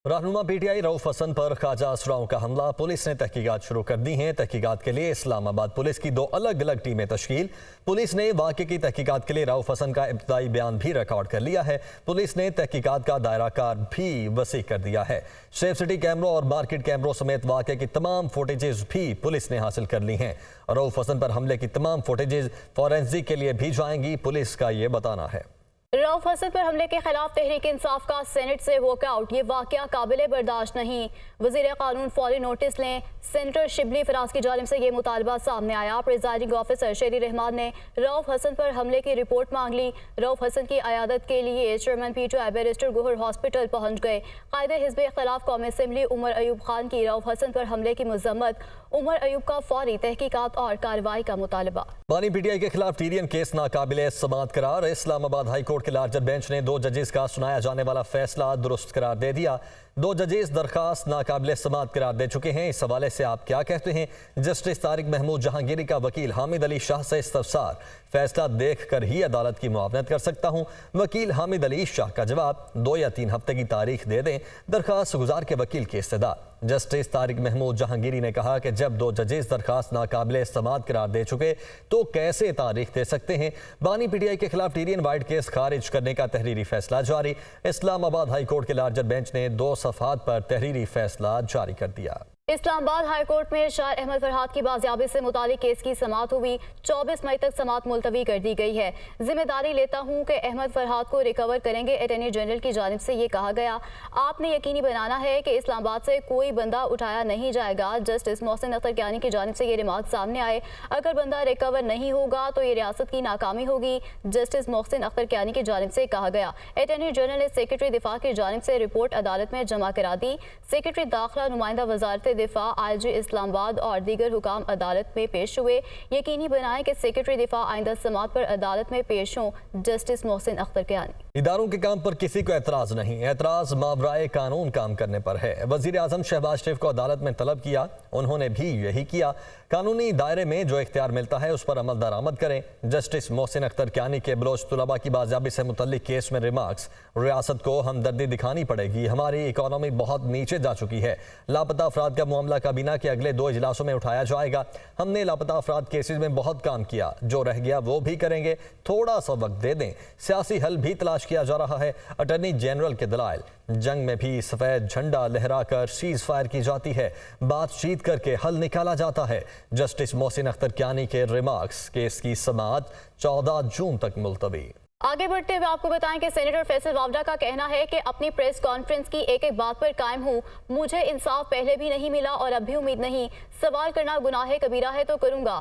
रहनुमा पीटीआई रऊफ हसन पर ख्वाजा असराओं का हमला। पुलिस ने तहकीकात शुरू कर दी हैं। तहकीकात के लिए इस्लामाबाद पुलिस की 2 अलग अलग टीमें तश्कील। पुलिस ने वाक़े की तहकीकात के लिए रऊफ हसन का इब्तदाई बयान भी रिकॉर्ड कर लिया है। पुलिस ने तहकीकात का दायरा कार भी वसी कर दिया है। सेफ सिटी कैमरों और मार्केट कैमरों समेत वाक़े की तमाम फुटेजेस भी पुलिस ने हासिल कर ली हैं। रऊफ हसन पर हमले की तमाम फुटेजेस फॉरेंसिक के लिए भी जाएंगी, पुलिस का ये बताना है। रऊफ हसन पर हमले के खिलाफ तहरीक इंसाफ का सेनेट से वॉकआउट, ये वाकया काबिल बर्दाश्त नहीं। वज़ीर कानून फौरी नोटिस लें। सेनेटर शिबली फराज की जानिब से ये मुतालबा सामने आया। प्रिजाइडिंग ऑफिसर शेरी रहमान ने रऊफ हसन पर हमले की रिपोर्ट मांग ली। रऊफ हसन की अयादत के लिए chairman PTI barrister Gohar hospital पहुंच गए। कायदे हिज़्ब इख्तिलाफ कौमी असम्बली उमर अयूब खान की रऊफ हसन पर हमले की मजम्मत। उमर अयूब का फौरी तहकीकात और कार्रवाई का मुतालबा। बानी पीटीआई के खिलाफ टीरियन केस नाकाबिल समाअत करार। इस्लामाबाद हाई कोर्ट के लार्जर बेंच ने 2 जजेस का सुनाया जाने वाला फैसला दुरुस्त करार दे दिया। 2 जजेस दरखास्त नाकाबिल समाअत करार दे चुके हैं। इस हवाले से आप क्या कहते हैं? जस्टिस तारिक महमूद जहांगीरी का वकील हामिद अली शाह से इस्तफसार, फैसला देख कर ही अदालत की मुआवनत कर सकता हूँ। वकील हामिद अली शाह का जवाब, 2 या 3 हफ्ते की तारीख दे दें। दरखास्त गुजार के वकील की इस्तदा। जस्टिस तारिक महमूद जहांगीरी ने कहा कि जब 2 जजेस दरखास्त नाकाबिल समाअत करार दे चुके तो कैसे तारीख दे सकते हैं। बानी पीटीआई के खिलाफ टीरियन वाइड केस खारिज करने का तहरीरी फैसला जारी। इस्लामाबाद हाई कोर्ट के लार्जर बेंच ने 2 सफ़हात पर तहरीरी फैसला जारी कर दिया। इस्लामाबाद हाई कोर्ट में शायर अहमद फरहाद की बाजियाबी से मुतालिक केस की समाअत हुई। 24 मई तक समाअत मुलतवी कर दी गई है। जिम्मेदारी लेता हूँ कि अहमद फरहाद को रिकवर करेंगे। अटॉर्नी जनरल की जानिब से ये कहा गया, आपने यकीनी बनाना है कि इस्लामाबाद से कोई बंदा उठाया नहीं जाएगा। जस्टिस मोहसिन अख्तर कियानी की जानिब से ये रिमार्क सामने आए, अगर बंदा रिकवर नहीं होगा तो ये रियासत की नाकामी होगी। जस्टिस मोहसिन अख्तर कियानी की जानिब से कहा गया। अटॉर्नी जनरल ने सेक्रेटरी दिफा की जानिब से रिपोर्ट अदालत में जमा करा दी। सेक्रेटरी दाखिला, नुमाइंदा वजारत दिफा, आईजी इस्लामाबाद और दीगर हुकाम अदालत में पेश हुए। यकीनी बनाएं कि सेक्रेटरी दिफा आइंदा समाअत पर अदालत में पेश हों। जस्टिस मोहसिन अख्तर कियानी। इदारों के काम पर किसी को एतराज नहीं, एतराज मावराए कानून काम करने पर है। वजीर आजम शहबाज शरीफ को अदालत में तलब किया, उन्होंने भी यही किया। कानूनी दायरे में जो इख्तियार मिलता है उस पर अमल दरामद करें। जस्टिस मोहसिन अख्तर कियानी के बलोच तलबा की बाजियाबी से मुतल्लिक केस में रिमार्क्स, रियासत को हमदर्दी दिखानी पड़ेगी, हमारी इकॉनमी बहुत नीचे जा चुकी है। लापता अफराद का मामला काबीना के अगले 2 इजलासों में उठाया जाएगा। हमने लापता अफराद केसेज में बहुत काम किया, जो रह गया वो भी करेंगे, थोड़ा सा वक्त दे दें। सियासी हल भी तलाश किया जा रहा है। अटॉर्नी जनरल के दलाइल, जंग में भी सफेद झंडा लहराकर सीज फायर की जाती है, बातचीत करके हल निकाला जाता है। जस्टिस मोहसिन अख्तर कियानी के रिमार्क्स, केस की समाअत 14 जून तक मुलतवी। आगे बढ़ते हुए आपको बताएं कि सेनेटर फैसल वावडा का कहना है कि अपनी प्रेस कॉन्फ्रेंस की एक एक बात पर कायम हूँ। मुझे इंसाफ पहले भी नहीं मिला और अब भी उम्मीद नहीं। सवाल करना गुनाह कबीरा है तो करूंगा।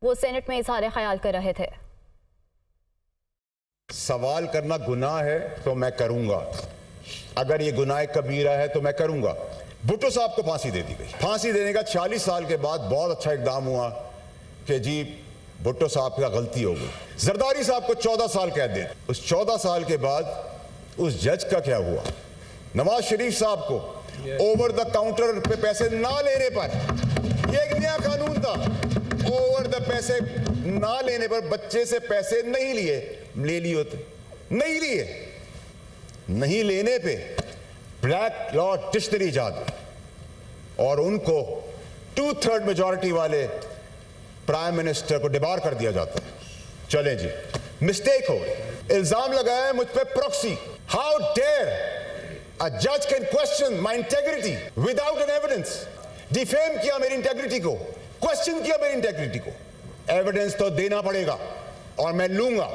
वो सेनेट में इजहार ख्याल कर रहे थे। सवाल करना गुनाह है तो मैं करूंगा, अगर ये गुनाह कबीरा है तो मैं करूंगा। भुट्टो साहब को फांसी दे दी गई। फांसी देने का 40 साल के बाद बहुत अच्छा इकदाम हुआ कि जी भुट्टो साहब का गलती हो गई। जरदारी साहब को 14 साल कैद दे दी। उस 14 साल के बाद उस जज का क्या हुआ? नवाज शरीफ साहब को ओवर द काउंटर पे पैसे ना लेने पर, यह एक नया कानून था, ओवर द पैसे ना लेने पर बच्चे से पैसे नहीं लिए, ले लिए होते, नहीं लिए, नहीं लेने पे ब्लैक लॉ डिक्शनरी इजाद हुई और उनको 2/3 मेजॉरिटी वाले प्राइम मिनिस्टर को डिबार कर दिया जाता है। चले जी, मिस्टेक हो गई। इल्जाम लगाया मुझ पे प्रॉक्सी। हाउ डेयर अ जज can question my integrity without an evidence. Defame किया मेरी इंटेग्रिटी को, क्वेश्चन किया मेरी इंटेग्रिटी को। एविडेंस तो देना पड़ेगा और मैं लूंगा।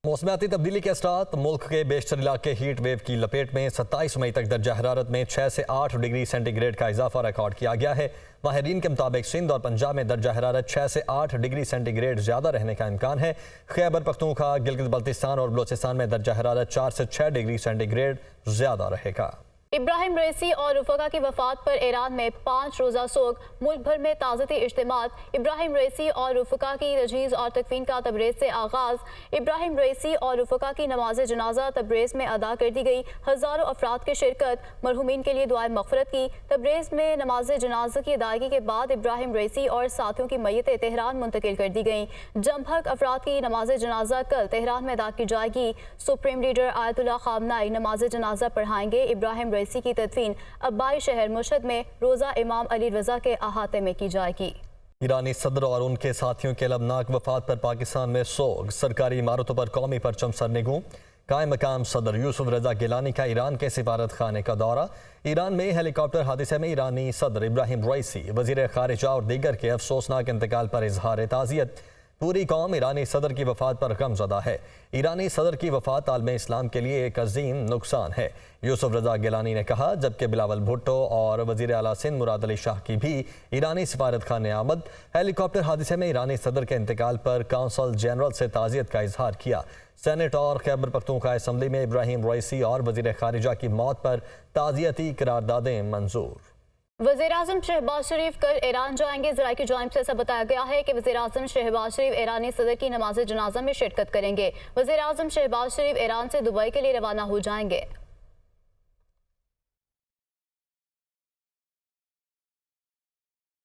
मौसमियाती तब्दीली के असरात, मुल्क के बेशतर इलाके हीट वेव की लपेट में। 27 मई तक दर्जा हरारत में 6 से 8 डिग्री सेंटीग्रेड का इजाफा रिकॉर्ड किया गया है। माहिरीन के मुताबिक सिंध और पंजाब में दर्जा हरारत 6 से 8 डिग्री सेंटीग्रेड ज़्यादा रहने का इम्कान है। खैबर पख्तूनख्वा, गिलगित बल्तिस्तान और बलोचिस्तान में दर्जा हरारत 4 से 6 डिग्री सेंटीग्रेड ज़्यादा रहेगा। इब्राहिम रईसी और रुफ़का की वफात पर ईरान में 5 रोज़ा सोग, मुल्क भर में ताज़ती इज्तिमात। इब्राहिम रईसी और रुफ़का की तजहीज़ और तकफीन का तबरेज़ से आगाज़। इब्राहिम रईसी और रुफ़का की नमाज जनाजा तबरेज़ में अदा कर दी गई। हज़ारों अफराद की शिरकत, मरहूमीन के लिए दुआए मग़फ़िरत की। तबरेज़ में नमाज जनाजा की अदायगी के बाद इब्राहिम रईसी और साथियों की मैयतें तेहरान मुंतकिल कर दी गईं। जमभक अफराद की नमाज जनाजा कल तेहरान में अदा की जाएगी। सुप्रीम लीडर आयतुल्लाह ख़ामनाई नमाज जनाजा पढ़ाएंगे। इब्राहिम यूनिवर्सिटी की तदफीन अब्बाई शहर मुशहद में रोज़ा इमाम अली रज़ा के अहाते में की जाएगी। ईरानी सदर और उनके साथियों के अलमनाक वफात पर पाकिस्तान में सोग, सरकारी इमारतों पर कौमी परचम सरनेगू। कायम मकाम सदर यूसुफ रजा गिलानी का ईरान के सिफारत खाने का दौरा। ईरान में हेलीकॉप्टर हादसे में ईरानी सदर इब्राहिम रईसी, वजीर खारिजा और दीगर के अफसोसनाक इंतकाल पर इजहार ताज़ियत। पूरी कौम ईरानी सदर की वफात पर गमज़दा है। ईरानी सदर की वफात आलम इस्लाम के लिए एक अजीम नुकसान है, यूसुफ रजा गिलानी ने कहा, जबकि बिलावल भुट्टो और वजीर आला सिंध मुराद अली शाह की भी ईरानी सिफारत खाने आमद। हेलीकॉप्टर हादसे में ईरानी सदर के इंतकाल पर काउंसल जनरल से ताज़ियत का इजहार किया। सेनेट और खैबर पख्तूनख्वा असम्बली में इब्राहिम रईसी और वजीर खारिजा की मौत पर ताज़ियती करारदादें मंजूर। वज़ीर-ए-आज़म शहबाज शरीफ कल ईरान जाएंगे। ज़राए की जानिब से ऐसा बताया गया है कि वज़ीर-ए-आज़म शहबाज शरीफ ईरानी सदर की नमाज जनाजा में शिरकत करेंगे। वज़ीर-ए-आज़म शहबाज शरीफ ईरान से दुबई के लिए रवाना हो जाएंगे।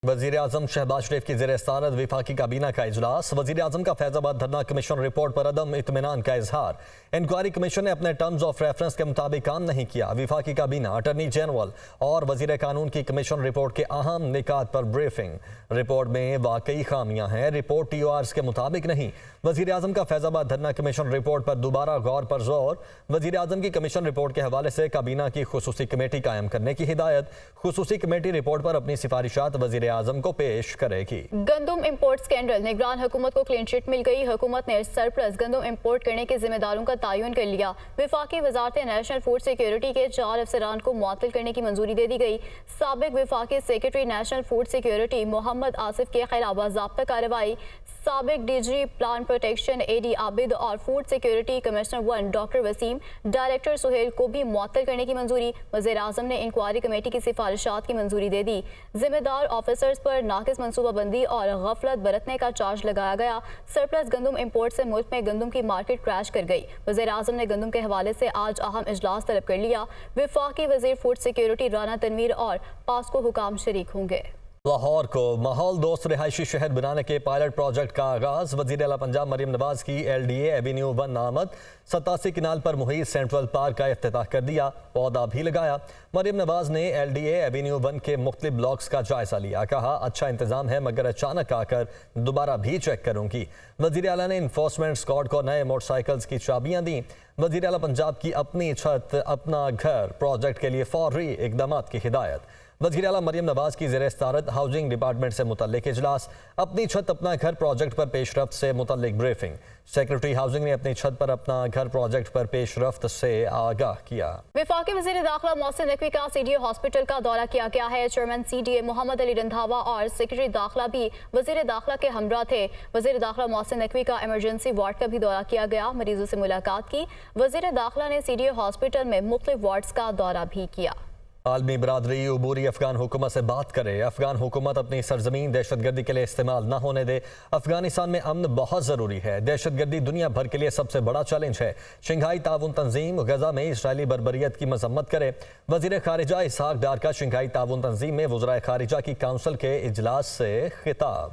वज़ीर आज़म शहबाज शरीफ की ज़ेर सदारत वफाकी काबीना का इजलास। वज़ीर आज़म का फैज़ाबाद धरना कमीशन रिपोर्ट पर अदम इत्मीनान का इजहार। इंक्वायरी कमीशन ने अपने टर्म्स ऑफ रेफरेंस के मुताबिक काम नहीं किया। वफाकी काबीना, अटर्नी जनरल और वज़ीर कानून की कमीशन रिपोर्ट के अहम निकात पर ब्रीफिंग। रिपोर्ट में वाकई खामियां हैं, रिपोर्ट TORs के मुताबिक नहीं। वज़ीर आज़म का फैज़ाबाद धरना कमीशन रिपोर्ट पर दोबारा गौर पर जोर। वज़ीर आज़म की कमीशन रिपोर्ट के हवाले से काबीना की खुसूसी कमेटी कायम करने की हिदायत। खुसूसी कमेटी रिपोर्ट पर अपनी सिफारिशात वज़ीर आज़म को पेश करेगी। गंदम इंपोर्ट स्कैंडल, निगरान हुकूमत को क्लीन चिट मिल गई। हुकूमत ने सरप्लस गंदम इंपोर्ट करने के जिम्मेदारों का तयन कर लिया। वफाकी वजारत नेशनल फूड सिक्योरिटी के 4 अफसरान को मुअत्तल करने की मंजूरी दे दी गई। साबिक वफाकी secretary national food security Mohammad Asif के खिलाफ बाज़ाब्ता कार्रवाई। साबिक DG plant protection AD Abid और food security commissioner 1 doctor Waseem, director Suhail को भी मुअत्तल करने की मंजूरी। वज़ीर आज़म ने इंक्वायरी कमेटी की सिफारिशात की मंजूरी दे दी। जिम्मेदार ऑफिसर्स पर नाकिस मनसूबाबंदी और गफलत बरतने का चार्ज लगाया गया। सरप्लस गंदम इंपोर्ट से मुल्क में गंदम की मार्केट क्रैश कर गई। वज़ीर आज़म ने गंदम के हवाले से आज अहम इजलास तलब कर लिया। वफाकी वज़ीर फूड सिक्योरिटी राना तनवीर और पास्को हुकाम शरीक होंगे। लाहौर को माहौल दोस्त रिहायशी शहर बनाने के पायलट प्रोजेक्ट का आगाज। वज़ीर आला पंजाब मरियम नवाज की LDA एवेन्यू 1 आमद। 87 किनाल पर मुहित सेंट्रल पार्क का इफ्तिताह कर दिया, पौधा भी लगाया। मरियम नवाज ने LDA एवेन्यू 1 के मुख्तलिफ ब्लॉक्स का जायजा लिया। कहा, अच्छा इंतजाम है मगर अचानक आकर दोबारा भी चेक करूंगी। वज़ीर आला ने इन्फोर्समेंट स्क्वाड को नए मोटरसाइकिल्स की चाबियां दी। वज़ीर आला पंजाब की अपनी छत अपना घर प्रोजेक्ट के लिए फौरी इकदाम की हिदायत। वज़ीर आला मरियम नवाज की ज़ेर सदारत हाउसिंग डिपार्टमेंट से मुतल्लिक इजलास। अपनी छत अपना घर प्रोजेक्ट पर पेशरफ्त से मुतल्लिक ब्रीफिंग। सेक्रेटरी हाउसिंग ने अपनी छत पर अपना घर प्रोजेक्ट पर पेशरफ्त से आगाह किया। वफाकी वज़ीर दाखिला मोहसिन नकवी का CDA हॉस्पिटल का दौरा किया गया है। चेयरमैन CDA मोहम्मद अली रंधावा और सेक्रेटरी दाखिला भी वज़ीर दाखिला के हमरा थे। वज़ीर दाखिला मोहसिन नकवी का इमरजेंसी वार्ड का भी दौरा किया गया, मरीजों से मुलाकात की। वज़ीर दाखिला ने CDA हॉस्पिटल में मुख्तलिफ वार्ड्स का दौरा भी किया। आलमी बरादरी उबूरी अफगान हुकूमत से बात करे। अफगान हुकूमत अपनी सरजमीन दहशतगर्दी के लिए इस्तेमाल न होने दे। अफगानिस्तान में अमन बहुत ज़रूरी है। दहशतगर्दी दुनिया भर के लिए सबसे बड़ा चैलेंज है। शंघाई ताउन तंजीम गजा में इसराइली बर्बरियत की मजम्मत करे। वज़ीर खारिजा इसहाक डार का शंघाई ताउन तंजीम में वज़राए खारिजा की काउंसिल के इजलास से खिताब।